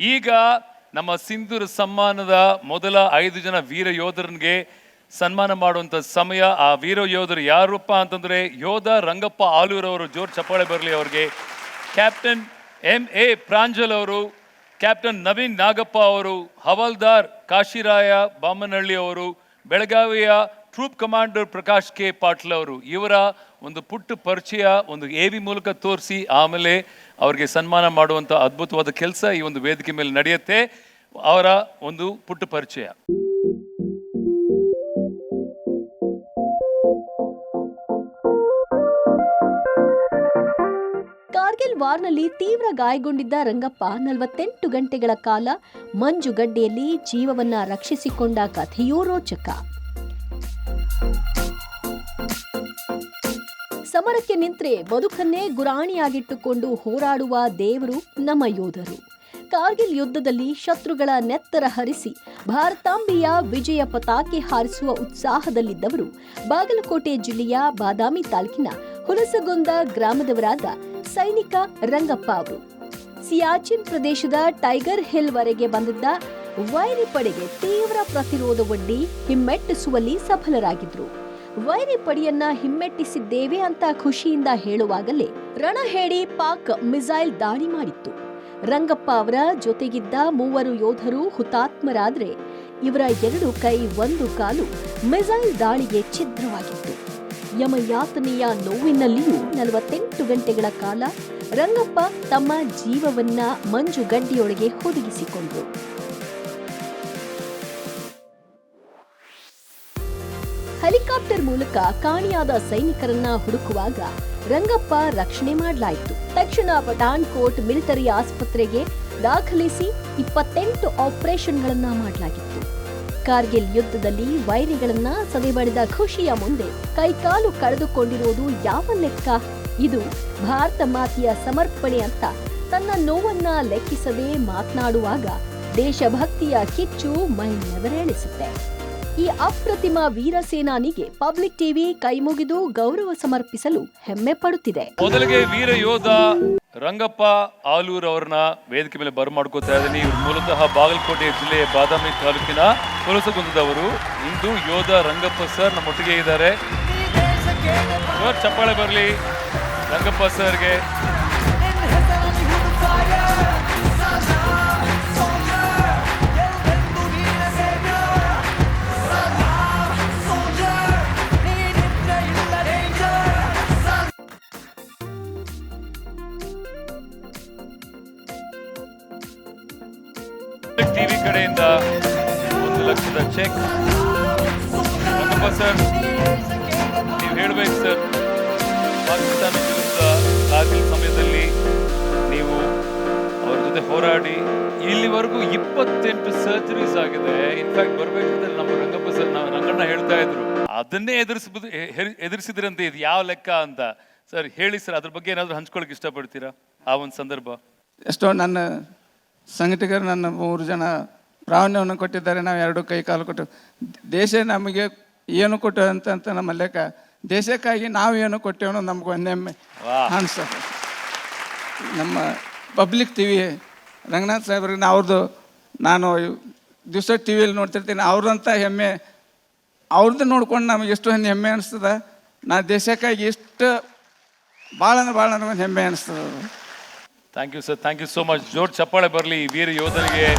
ಈಗ ನಮ್ಮ ಸಿಂಧೂರ ಸಮ್ಮಾನದ ಮೊದಲ 5 ಜನ ವೀರ ಯೋಧರಿಗೆ ಸನ್ಮಾನ ಮಾಡುವಂತ ಸಮಯ. ಆ ವೀರ ಯೋಧರು ಯಾರಪ್ಪ ಅಂತಂದ್ರೆ ಯೋಧ ರಂಗಪ್ಪ ಆಲೂರ್ ಅವರು. ಜೋರ್ ಚಪ್ಪಾಳೆ ಬರಲಿ ಅವರಿಗೆ. ಕ್ಯಾಪ್ಟನ್ MA ಪ್ರಾಂಜಲ್ ಅವರು, ಕ್ಯಾಪ್ಟನ್ ನವೀನ್ ನಾಗಪ್ಪ ಅವರು, ಹವಾಲ್ದಾರ್ ಕಾಶಿರಾಯ ಬಾಮನಹಳ್ಳಿ ಅವರು, ಬೆಳಗಾವಿಯ troupe commander Prakash K Patil ಅವರು. ಇವರ ಒಂದು ಪುಟ್ಟ ಪರಿಚಯ ಒಂದು AV ಮೂಲಕ ತೋರಿಸಿ ಆಮೇಲೆ ಅವರಿಗೆ ಸನ್ಮಾನ ಮಾಡುವಂಥ ಅದ್ಭುತವಾದ ಕೆಲಸ ಈ ಒಂದು ವೇದಿಕೆ ಮೇಲೆ ನಡೆಯುತ್ತೆ. ಅವರ ಒಂದು ಪುಟ್ಟ ಪರಿಚಯ. ಕಾರ್ಗಿಲ್ ವಾರ್ನಲ್ಲಿ ತೀವ್ರ ಗಾಯಗೊಂಡಿದ್ದ ರಂಗಪ್ಪ 48 ಗಂಟೆಗಳ ಕಾಲ ಮಂಜುಗಡ್ಡೆಯಲ್ಲಿ ಜೀವವನ್ನ ರಕ್ಷಿಸಿಕೊಂಡ ಕಥೆಯೂ ರೋಚಕ. ಸಮರಕ್ಕೆ ನಿಂತ್ರೆ ಬದುಕನ್ನೇ ಗುರಾಣಿಯಾಗಿಟ್ಟುಕೊಂಡು ಹೋರಾಡುವ ದೇವರು ನಮ್ಮ ಯೋಧರು. ಕಾರ್ಗಿಲ್ ಯುದ್ಧದಲ್ಲಿ ಶತ್ರುಗಳ ನೆತ್ತರ ಹರಿಸಿ ಭಾರತಾಂಬೆಯ ವಿಜಯ ಪತಾಕೆ ಹಾರಿಸುವ ಉತ್ಸಾಹದಲ್ಲಿದ್ದವರು ಬಾಗಲಕೋಟೆ ಜಿಲ್ಲೆಯ ಬಾದಾಮಿ ತಾಲೂಕಿನ ಹುಲಸಗೊಂದ ಗ್ರಾಮದವರಾದ ಸೈನಿಕ ರಂಗಪ್ಪ ಅವರು. ಸಿಯಾಚಿನ್ ಪ್ರದೇಶದ ಟೈಗರ್ ಹಿಲ್ ವರೆಗೆ ಬಂದಿದ್ದ ವೈರಿ ಪಡೆಗೆ ತೀವ್ರ ಪ್ರತಿರೋಧವೊಡ್ಡಿ ಹಿಮ್ಮೆಟ್ಟಿಸುವಲ್ಲಿ ಸಫಲರಾಗಿದ್ರು. ವೈರಿ ಪಡೆಯನ್ನ ಹಿಮ್ಮೆಟ್ಟಿಸಿದ್ದೇವೆ ಅಂತ ಖುಷಿಯಿಂದ ಹೇಳುವಾಗಲೇ ರಣಹೇಡಿ ಪಾಕ್ ಮಿಸೈಲ್ ದಾಳಿ ಮಾಡಿತ್ತು. ರಂಗಪ್ಪ ಅವರ ಜೊತೆಗಿದ್ದ 3 ಯೋಧರು ಹುತಾತ್ಮರಾದ್ರೆ ಇವರ 2 ಕೈ 1 ಕಾಲು ಮಿಸೈಲ್ ದಾಳಿಗೆ ಛಿದ್ರವಾಗಿತ್ತು. ಯಮಯಾತನೆಯ ನೋವಿನಲ್ಲಿಯೂ 48 ಗಂಟೆಗಳ ಕಾಲ ರಂಗಪ್ಪ ತಮ್ಮ ಜೀವವನ್ನ ಮಂಜುಗಡ್ಡೆಯೊಳಗೆ ಹುದುಗಿಸಿಕೊಂಡ್ರು. ಹೆಲಿಕಾಪ್ಟರ್ ಮೂಲಕ ಕಾಣೆಯಾದ ಸೈನಿಕರನ್ನ ಹುಡುಕುವಾಗ ರಂಗಪ್ಪ ರಕ್ಷಣೆ ಮಾಡಲಾಯಿತು. ತಕ್ಷಣ ಪಠಾನ್ಕೋಟ್ ಮಿಲಿಟರಿ ಆಸ್ಪತ್ರೆಗೆ ದಾಖಲಿಸಿ 28 ಆಪರೇಷನ್ಗಳನ್ನ ಮಾಡಲಾಗಿತ್ತು. ಕಾರ್ಗಿಲ್ ಯುದ್ಧದಲ್ಲಿ ವೈರಿಗಳನ್ನ ಸದೆಬಡಿದ ಖುಷಿಯ ಮುಂದೆ ಕೈಕಾಲು ಕಳೆದುಕೊಂಡಿರೋದು ಯಾವ ಲೆಕ್ಕ? ಇದು ಭಾರತ ಮಾತೆಯ ಸಮರ್ಪಣೆ ಅಂತ ತನ್ನ ನೋವನ್ನ ಲೆಕ್ಕಿಸದೆ ಮಾತನಾಡುವಾಗ ದೇಶಭಕ್ತಿಯ ಕಿಚ್ಚು ಮೈ ನೆವರೇಳಿಸುತ್ತೆ. ಈ ಅಪ್ರತಿಮ ವೀರ ಸೇನಾನಿಗೆ ಪಬ್ಲಿಕ್ ಟಿವಿ ಕೈಮುಗಿದು ಗೌರವ ಸಮರ್ಪಿಸಲು ಹೆಮ್ಮೆ ಪಡುತ್ತಿದೆ. ಮೊದಲಿಗೆ ವೀರ ಯೋಧ ರಂಗಪ್ಪ ಆಲೂರ್ ಅವರನ್ನ ವೇದಿಕೆ ಮೇಲೆ ಬರಮಾಡ್ಕೋತಾ ಇದ್ದೀನಿ. ಇವರು ಮೂಲತಃ ಬಾಗಲಕೋಟೆ ಜಿಲ್ಲೆಯ ಬಾದಾಮಿ ತಾಲೂಕಿನ ಹುಲಸಗುಂದದವರು. ಇಂದು ಯೋಧ ರಂಗಪ್ಪ ಸರ್ ನಮ್ಮೊಟ್ಟಿಗೆ ಇದ್ದಾರೆ. ಚಪ್ಪಾಳೆ ಬರಲಿ ರಂಗಪ್ಪ ಸರ್ಗೆ. ಟಿವಿ ಕಡೆಯಿಂದ 1 ಲಕ್ಷದ ಚೆಕ್. ರಂಗಪ್ಪ ಸರ್, ನೀವು ಹೇಳ್ಬೇಕು ಸರ್, ಪಾಕಿಸ್ತಾನ ವಿರುದ್ಧ ಕಾರ್ಗಿಲ್ ಸಮಯದಲ್ಲಿ ನೀವು ಅವ್ರ ಜೊತೆ ಹೋರಾಡಿ ಇಲ್ಲಿವರೆಗೂ 28 ಸರ್ಜರೀಸ್ ಆಗಿದೆ. ಇನ್ಫ್ಯಾಕ್ಟ್ ಬರ್ಬೇಕಂದ್ರೆ ನಮ್ಮ ರಂಗಪ್ಪ ಸರ್, ರಂಗಣ್ಣ ಹೇಳ್ತಾ ಇದ್ರು ಅದನ್ನೇ ಎದುರಿಸಿದ್ರಂತೆ. ಇದು ಯಾವ ಲೆಕ್ಕ ಅಂತ ಸರ್ ಹೇಳಿ ಸರ್, ಅದ್ರ ಬಗ್ಗೆ ಏನಾದ್ರು ಹಂಚ್ಕೊಳಕ್ ಇಷ್ಟಪಡ್ತೀರಾ? ಆ ಒಂದು ಸಂದರ್ಭ. ಎಷ್ಟೋ ನನ್ನ ಸಂಘಟಕರು ನನ್ನ 3 ಜನ ಪ್ರಾವಣ್ಯವನ್ನು ಕೊಟ್ಟಿದ್ದಾರೆ. ನಾವು 2 ಕೈ ಕಾಲು ಕೊಟ್ಟು ದೇಶ ನಮಗೆ ಏನು ಕೊಟ್ಟು ಅಂತ ನಮ್ಮ ಲೆಕ್ಕ. ದೇಶಕ್ಕಾಗಿ ನಾವು ಏನು ಕೊಟ್ಟೇವೋ ನಮ್ಗೆ ಹೆಮ್ಮೆ ಅನ್ಸುತ್ತೆ. ನಮ್ಮ ಪಬ್ಲಿಕ್ ಟಿವಿ ರಂಗನಾಥ್ ಸಾಹೇಬ್ರಿಗೆ ಅವ್ರದ್ದು ನಾನು ದಿವಸ ಟಿ ವಿಯಲ್ಲಿ ನೋಡ್ತಿರ್ತೀನಿ. ಅವ್ರದಂಥ ಹೆಮ್ಮೆ ಅವ್ರದ್ದು ನೋಡ್ಕೊಂಡು ನಮಗೆ ಎಷ್ಟು ಹೆಮ್ಮೆ ಅನಿಸ್ತದೆ. ನಾ ದೇಶಕ್ಕಾಗಿ ಎಷ್ಟು ಭಾಳ ನನಗೊಂದು ಹೆಮ್ಮೆ ಅನಿಸ್ತದೆ. Thank you sir, thank you so much. ಜೋರ್ ಚಪ್ಪಾಳೆ ಬರಲಿ ವೀರ ಯೋಧರಿಗೆ.